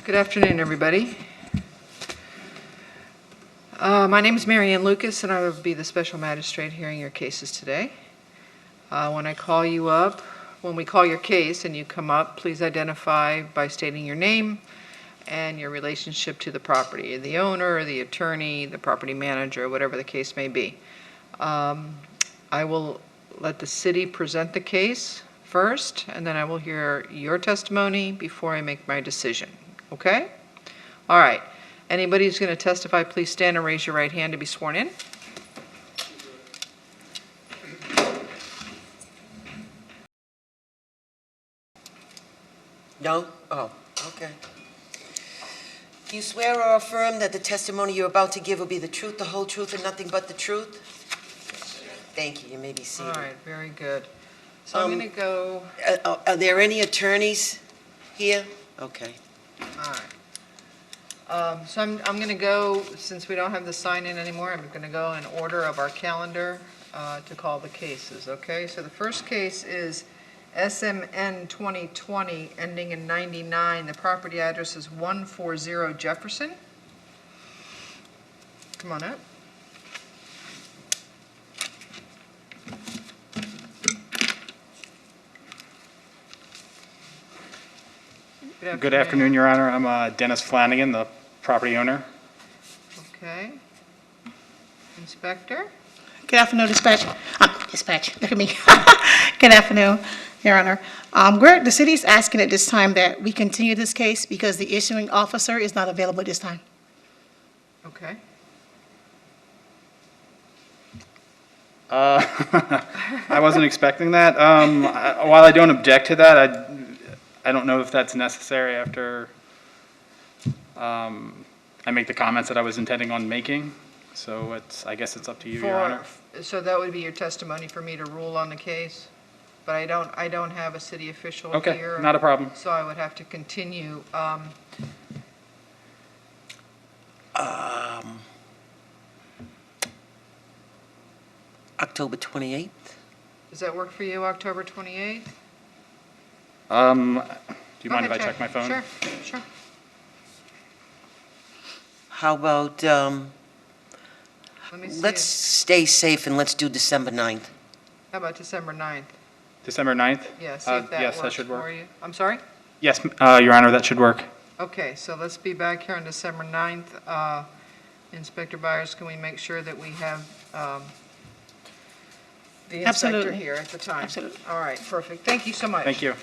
Good afternoon, everybody. My name is Mary Ann Lucas, and I will be the special magistrate hearing your cases today. When we call your case and you come up, please identify by stating your name and your relationship to the property, the owner, the attorney, the property manager, whatever the case may be. I will let the city present the case first, and then I will hear your testimony before I make my decision. Okay? All right. Anybody who's going to testify, please stand and raise your right hand to be sworn in. No? Oh, okay. Do you swear or affirm that the testimony you're about to give will be the truth, the whole truth, and nothing but the truth? Thank you. You may be seated. All right. Very good. So I'm going to go. Are there any attorneys here? Okay. All right. So I'm going to go, since we don't have the sign-in anymore, I'm going to go in order of our calendar to call the cases, okay? So the first case is SMN 2020, ending in 99. The property address is 140 Jefferson. Come on up. Good afternoon, Your Honor. I'm Dennis Flanagan, the property owner. Okay. Inspector? Good afternoon, dispatch. Look at me. Good afternoon, Your Honor. The city is asking at this time that we continue this case because the issuing officer is not available at this time. Okay. I wasn't expecting that. While I don't object to that, I don't know if that's necessary after I make the comments that I was intending on making. So I guess it's up to you, Your Honor. So that would be your testimony for me to rule on the case? But I don't have a city official here. Okay, not a problem. So I would have to continue. October 28th? Does that work for you, October 28th? Do you mind if I check my phone? Sure, sure. How about, Let me see. let's stay safe and let's do December 9th. How about December 9th? December 9th? Yeah, see if that yes, that works should for work. you. I'm sorry? Yes, Your Honor, that should work. Okay, so let's be back here on December 9th. Inspector Byers, can we make sure that we have the inspector Absolutely. here at the time? Absolutely. All right, perfect. Thank you so much. Thank you.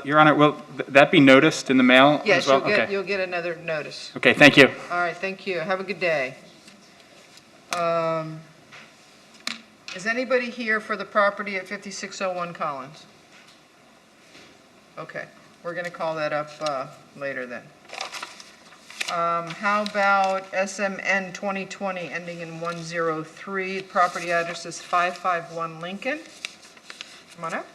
Your Honor, will that be noticed in the mail Yes, as well? you'll get another notice. Okay, thank you. All right, thank you. Have a good day. Is anybody here for the property at 5601 Collins? Okay, we're going to call that up later then. How about SMN 2020 ending in 103? Property address is 551 Lincoln. Come on up.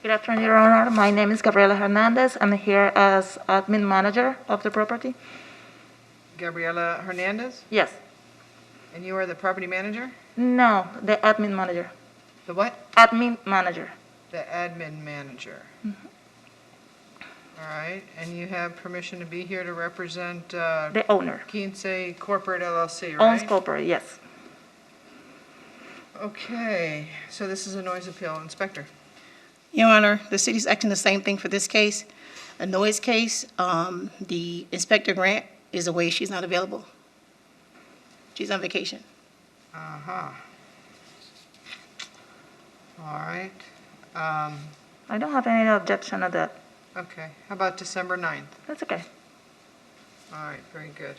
Good afternoon, Your Honor. My name is Gabriela Hernandez. I'm here as admin manager of the property. Gabriela Hernandez? Yes. And you are the property manager? No, the admin manager. The what? Admin manager. The admin manager. All right, and you have permission to be here to represent The owner. Quince Corporate LLC, Owns right? corporate, yes. Okay, so this is a noise appeal. Inspector? Your Honor, the city's acting the same thing for this case. A noise case, the Inspector Grant is away. She's not available. She's on vacation. Uh-huh. All right. I don't have any objection to that. Okay, how about December 9th? That's okay. All right, very good.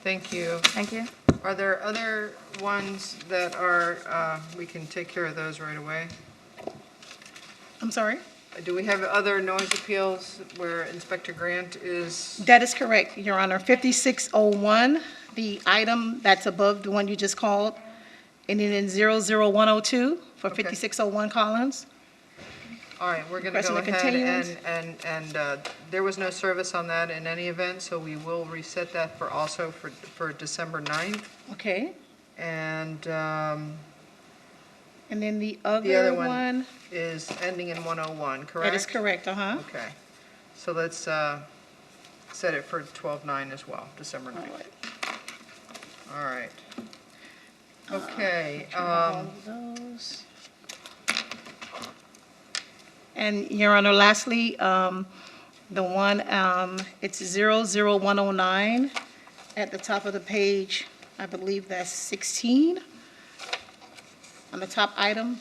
Thank you. Thank you. Are there other ones that are, we can take care of those right away? I'm sorry? Do we have other noise appeals where Inspector Grant is? That is correct, Your Honor. 5601, the item that's above the one you just called, and then in 00102 for Okay. 5601 Collins. All right, we're going to go Requesting a ahead continuance. and there was no service on that in any event, so we will reset that for December 9th. Okay. And And then the other other one- one, is ending in 101, correct? that is correct, uh-huh. Okay. So let's set it for 12/9 as well, December 9th. All right. Okay. All of those. And Your Honor, lastly, the one, it's 00109 at the top of the page. I believe that's 16 on the top item.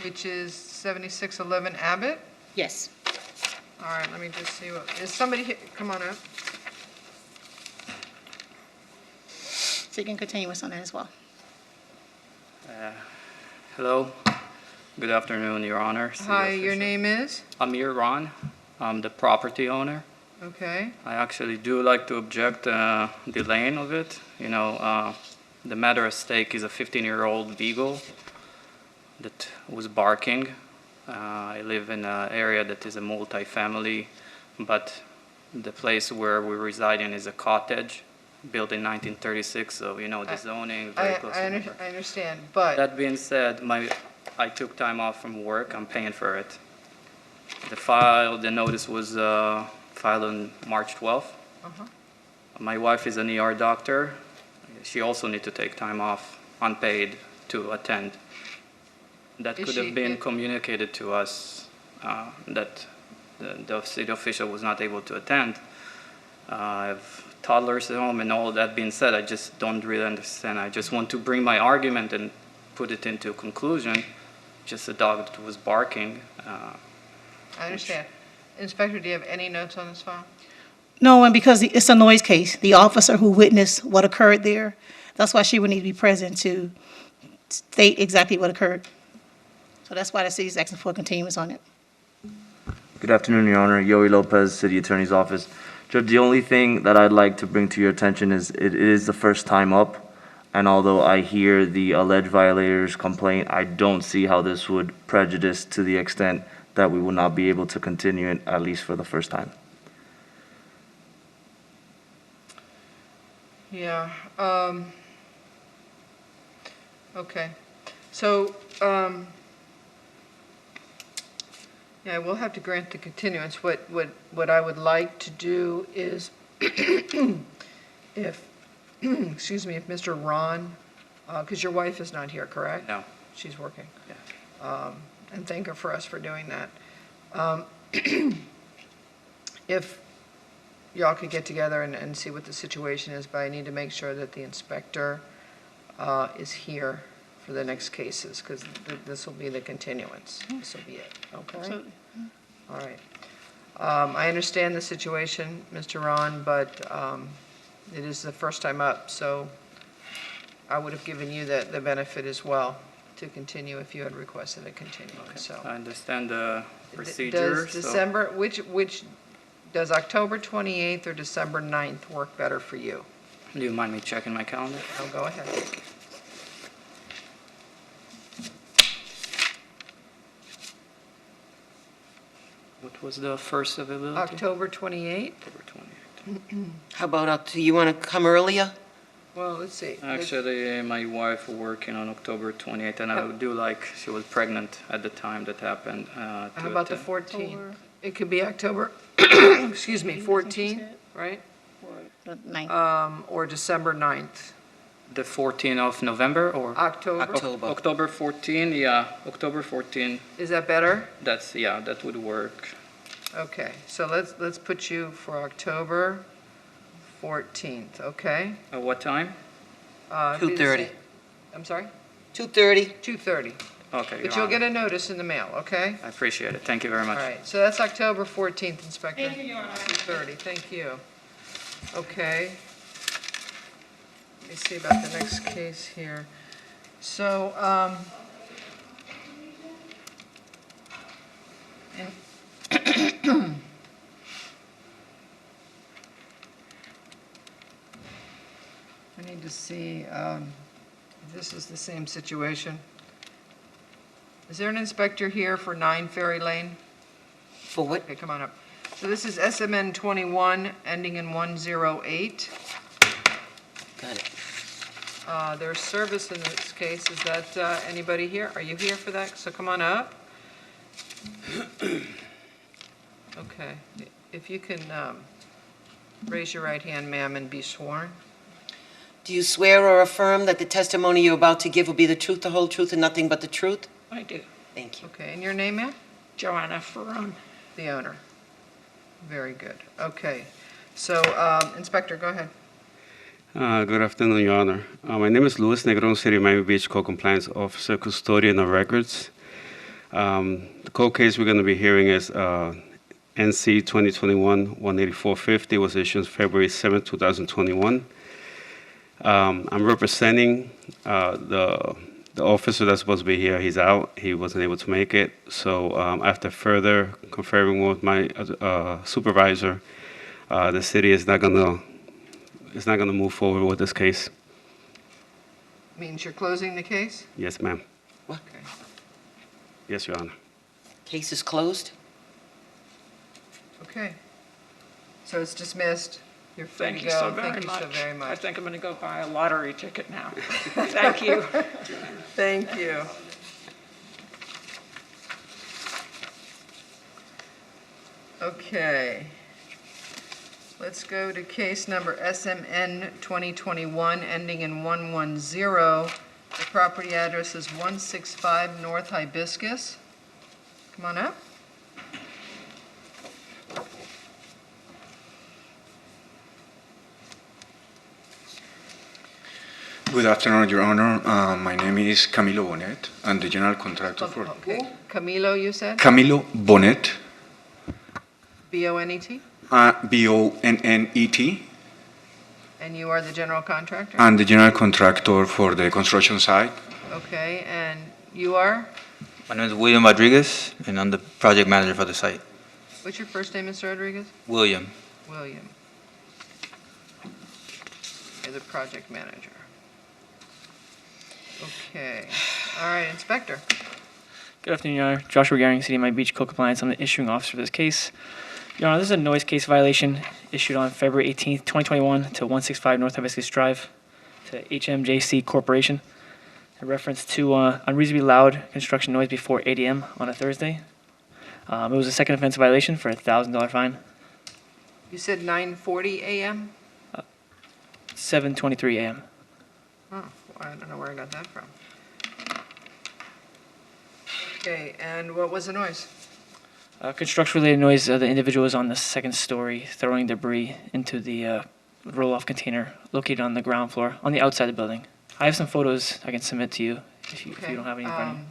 Which is 7611 Abbott. Yes. All right, let me just see what, is somebody here? Come on up. Seeking continuance on that as well. Hello. Good afternoon, Your Honor. City Hi, your official. name is? Amir Ron. I'm the property owner. Okay. I actually do like to object delaying of it. You know, the matter at stake is a 15-year-old beagle that was barking. I live in an area that is a multi-family, but the place where we reside in is a cottage built in 1936, so you know the zoning very close to the river. I understand, but, That being said, I took time off from work. I'm paying for it. The notice was filed on March 12th. My wife is an ER doctor. She also need to take time off, unpaid, to attend. That Is could she- have been communicated to us that the city official was not able to attend. I have toddlers at home, and all that being said, I just don't really understand. I just want to bring my argument and put it into conclusion. Just a dog that was barking. I understand. Inspector, do you have any notes on this file? No, and because it's a noise case, the officer who witnessed what occurred there, that's why she would need to be present to state exactly what occurred. So that's why the city's asking for a continuance on it. Good afternoon, Your Honor. Yoey Lopez, City Attorney's Office. Judge, the only thing that I'd like to bring to your attention is it is the first time up, and although I hear the alleged violators' complaint, I don't see how this would prejudice to the extent that we will not be able to continue it, at least for the first time. Yeah, okay. So, yeah, we'll have to grant the continuance. What I would like to do is, if, excuse me, if Mr. Ron, because your wife is not here, correct? No. She's working. Yeah. And thank her for us for doing that. If y'all could get together and see what the situation is, but I need to make sure that the inspector is here for the next cases, because this will be the continuance. This will be it, okay? Absolutely. All right. I understand the situation, Mr. Ron, but it is the first time up, so I would have given you the benefit as well to continue if you had requested a continuance, so. I understand the procedure. Does so- December, which, does October 28th or December 9th work better for you? Do you mind me checking my calendar? No, go ahead. What was the first availability? October 28th? October 28th. How about, do you want to come earlier? Well, let's see. Actually, my wife working on October 28th, and I would do like, she was pregnant at the time that happened. How about the 14th? October. It could be October, excuse me, 14th, right? The 9th. Or December 9th. The 14th of November, or? October? October. October 14, yeah, October 14, Is that better? that would work. Okay, so let's put you for October 14th, okay? At what time? Be the 2:30. same- I'm sorry? 2:30. 2:30. Okay, But Your you'll get Honor. a notice in the mail, okay? I appreciate it. Thank you very All much. right, so that's October 14th, Inspector. Thank you, Your Honor. 2:30, thank you. Okay. Let me see about the next case here. So, I need to see if this is the same situation. Is there an inspector here for 9 Farrey Lane? For what? Okay, come on up. So this is SMN 21, ending in 108. Got it. Their service in this case, is that anybody here? Are you here for that? So come on up. Okay. If you can raise your right hand, ma'am, and be sworn. Do you swear or affirm that the testimony you're about to give will be the truth, the whole truth, and nothing but the truth? I do. Thank you. Okay, and your name, ma'am? Joanna Ferron. The owner. Very good. Okay. So, Inspector, go ahead. Good afternoon, Your Honor. My name is Luis Negron, City of Miami Beach Co-Compliance Officer, Custodian of Records. The cold case we're going to be hearing is NC 2021-18450, was issued February 7, 2021. I'm representing the officer that's supposed to be here. He's out. He wasn't able to make it. So after further conferring with my supervisor, the city is not gonna move forward with this case. Means you're closing the case? Yes, ma'am. Okay. Yes, Your Honor. Case is closed. Okay. So it's dismissed. You're free Thank to you go. so very Thank you much. so very I much. think I'm going to go buy a lottery ticket now. Thank you. Thank you. Okay. Let's go to case number SMN 2021, ending in 110. The property address is 165 North Hibiscus. Come on up. Good afternoon, Your Honor. My name is Camilo Bonet. I'm the general contractor for... Okay. Camilo, you said? Camilo Bonet, B-O-N-E-T? B-O-N-N-E-T. And you are the general contractor? I'm the general contractor for the construction site. Okay, and you are? My name is William Rodriguez, and I'm the project manager for the site. What's your first name, Mr. Rodriguez? William. William. You're the project manager. Okay. All right, Inspector. Good afternoon, Your Honor. Joshua Gehring, City of Miami Beach Co-Compliance. I'm the issuing officer for this case. Your Honor, this is a noise case violation issued on February 18th, 2021 to 165 North Hibiscus Drive to HMJC Corporation. In reference to unreasonably loud construction noise before 8 a.m. on a Thursday. It was a second offense violation for a $1,000 fine. You said 9:40 a.m.? 7:23 a.m. Oh, I don't know where I got that from. Okay, and what was the noise? Construction-related noise. The individual was on the second story throwing debris into the roll-off container located on the ground floor on the outside of the building. I have some photos I can submit to you if you don't have any in front of you.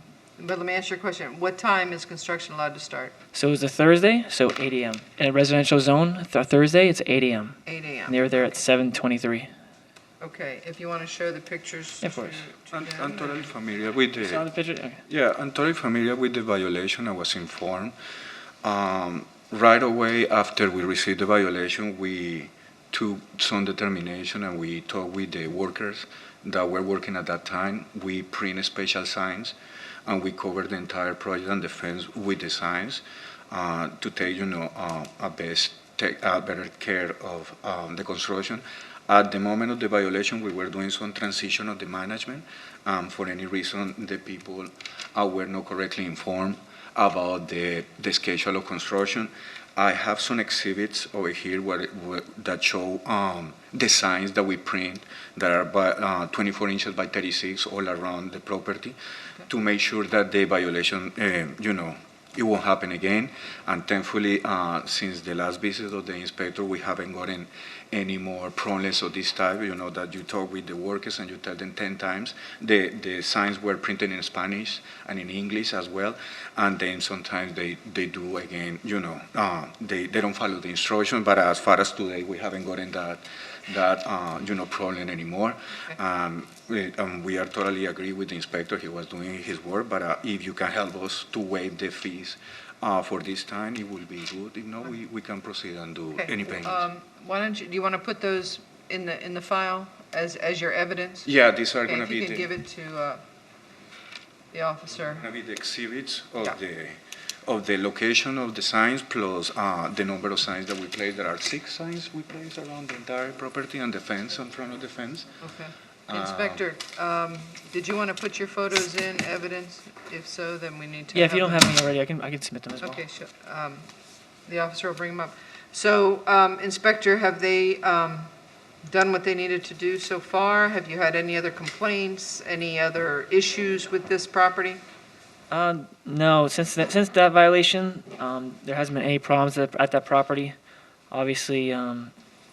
But let me ask you a question. What time is construction allowed to start? So it was a Thursday, so 8 a.m. In a residential zone, Thursday, it's 8 a.m. 8 a.m. And they were there at 7:23. Okay, if you want to show the pictures. Of course. to I'm them. totally familiar with the... Saw the picture? Okay. Yeah, I'm totally familiar with the violation. I was informed. Right away after we received the violation, we took some determination and we talked with the workers that were working at that time. We print special signs and we covered the entire project and the fence with the signs to take, better care of the construction. At the moment of the violation, we were doing some transition of the management. For any reason, the people were not correctly informed about the schedule of construction. I have some exhibits over here that show the signs that we print that are by, 24 inches by 36 all around the property to make sure that the violation, it won't happen again. And thankfully, since the last visit of the inspector, we haven't gotten any more problems of this type, that you talk with the workers and you tell them 10 times. The signs were printed in Spanish and in English as well. And then sometimes they do again, they don't follow the instruction. But as far as today, we haven't gotten that problem anymore. We are totally agree with the inspector. He was doing his work, but if you can help us to waive the fees for this time, it will be good. If not, we can proceed and do any payments. Why don't you, do you want to put those in the file as your evidence? Yeah, these are Okay, going to if be you can give it to the officer. Going to be the exhibits of the location of the signs plus the number of signs that we place. There are 6 signs we place around the entire property and the fence in front of the fence. Okay. Inspector, did you want to put your photos in evidence? If so, then we need to. Yeah, if you don't them. have any already, I can submit them as well. Okay, sure. The officer will bring them up. So, Inspector, have they done what they needed to do so far? Have you had any other complaints, any other issues with this property? No, since that violation, there hasn't been any problems at that property. Obviously,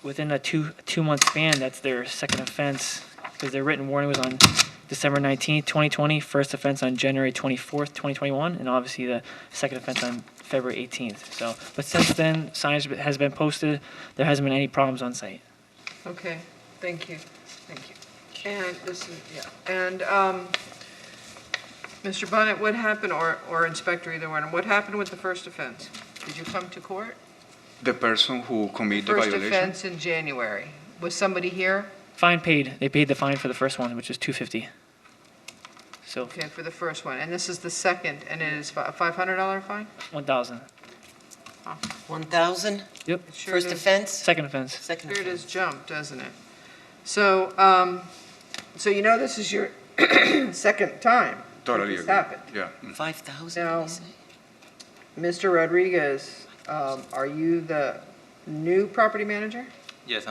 within a two-month span, that's their second offense, because their written warning was on December 19th, 2020, first offense on January 24th, 2021, and obviously the second offense on February 18th. So, but since then, signage has been posted. There hasn't been any problems on site. Okay, thank you, thank you. And this is, yeah, and, Mr. Bonnet, what happened, or Inspector, either one, what happened with the first offense? Did you come to court? The person who committed the First violation? offense in January. Was somebody here? Fine paid. They paid the fine for the first one, which is $250. So Okay, for the first one, and this is the second, and it is a $500 fine? 1,000. 1,000? Yep. Sure First does- offense? Second offense. Second Sure offense. does jump, doesn't it? So, so you know this is your second time that Totally this agree. happened. Yeah. 5,000, Now- did he say? Mr. Rodriguez, are you the new property manager? Yes,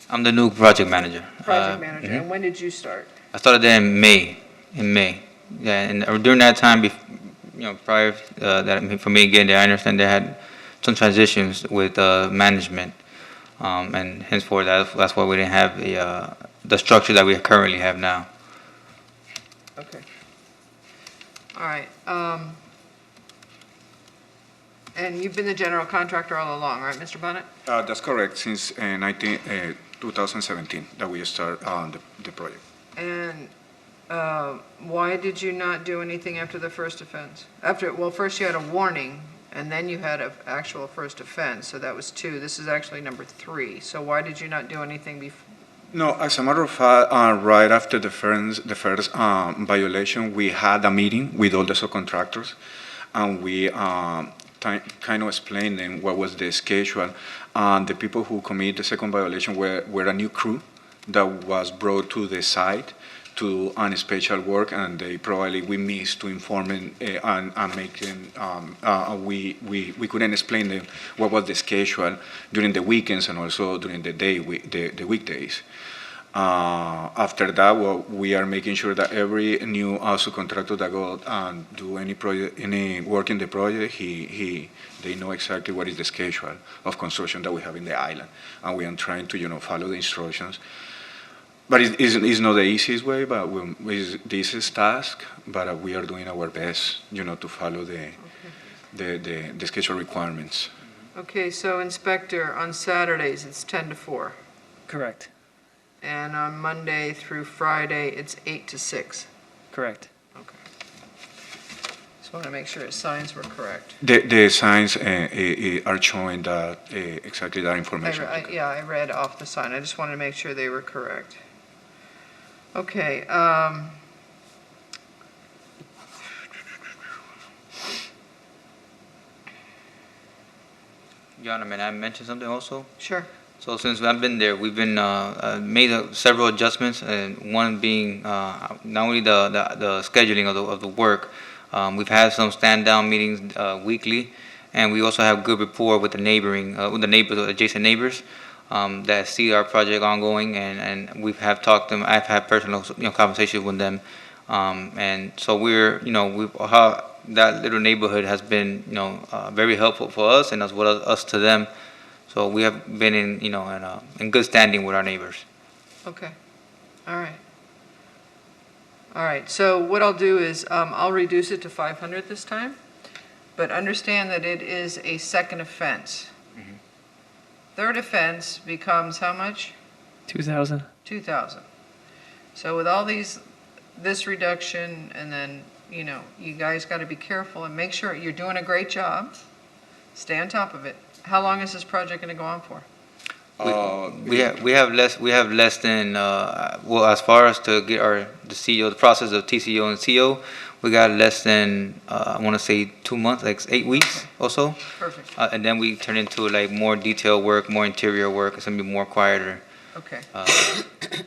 I'm the new project manager. Project manager, mhm. and when did you start? I started there in May. Yeah, and during that time, prior for me getting there, I understand they had some transitions with management, and henceforth that's why we didn't have the structure that we currently have now. Okay. All right, and you've been the general contractor all along, right, Mr. Bonnet? That's correct, since 2017 that we start the project. And why did you not do anything after the first offense? Well, first you had a warning, and then you had an actual first offense, so that was 2. This is actually number 3. So why did you not do anything before? No, as a matter of fact, right after the first violation, we had a meeting with all the subcontractors, and we kind of explained them what was the schedule. The people who committed the second violation were a new crew that was brought to the site to on special work, and we missed to inform them and make them. We couldn't explain them what was the schedule during the weekends and also during the the weekdays. After that, we are making sure that every new subcontractor that go and do any work in the project, they know exactly what is the schedule of construction that we have in the island, and we are trying to follow the instructions. But it's not the easiest way, but this is task. But we are doing our best, to follow the schedule requirements. Okay, so Inspector, on Saturdays, it's 10 to 4. Correct. And on Monday through Friday, it's 8 to 6. Correct. Okay. Just want to make sure his signs were correct. The signs are showing that exactly that information. Yeah, I read off the sign. I just wanted to make sure they were correct. Okay. Your Honor, may I mention something also? Sure. So since I've been there, we've been made several adjustments, and one being not only the scheduling of the work. We've had some stand-down meetings weekly, and we also have good rapport with the adjacent neighbors that see our project ongoing, and I've had personal conversations with them, and so that little neighborhood has been very helpful for us, and as well as us to them. So we have been in good standing with our neighbors. Okay. All right. All right. So what I'll do is I'll reduce it to 500 this time, but understand that it is a second offense. Mm-hmm. Third offense becomes how much? 2,000. 2,000. So with all this reduction, and then, you guys got to be careful and make sure you're doing a great job. Stay on top of it. How long is this project going to go on for? We have less than as far as to get the CEO, the process of TCO and CO, we got less than I want to say 2 months, like 8 weeks or so. Perfect. And then we turn into like more detailed work, more interior work. It's gonna be more quieter. Okay. Uh,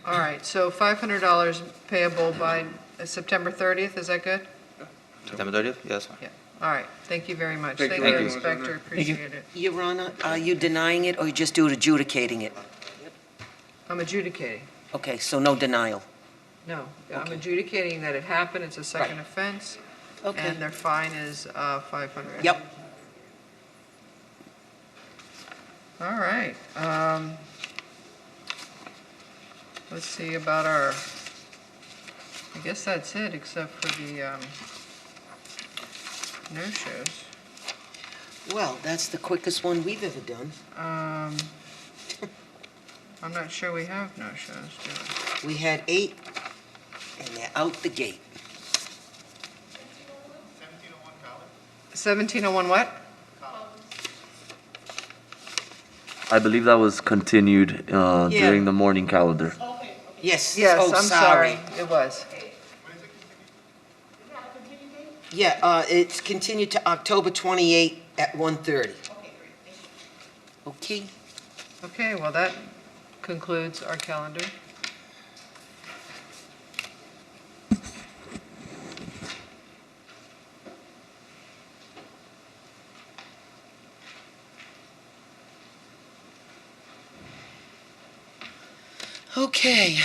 All right, so $500 payable by September 30th, is that good? September 30th? Yeah, that's fine. Yeah. All right, thank you very much. Thank you very much, Inspector, appreciate it. Your Honor, are you denying it or you just adjudicating it? I'm adjudicating. Okay, so no denial. No, I'm Okay. adjudicating that it happened, it's a second offense, Okay. and their fine is 500. Yep. All right. Let's see about our, I guess that's it, except for the no-shows. Well, that's the quickest one we've ever done. I'm not sure we have no-shows, do we? We had 8, and they're out the gate. 1701 what? I believe that was continued during the morning calendar. Yes. Yes, Oh, I'm sorry, it was. Yeah, it's continued to October 28 at 1:30. Okay. Okay, well, that concludes our calendar. Okay.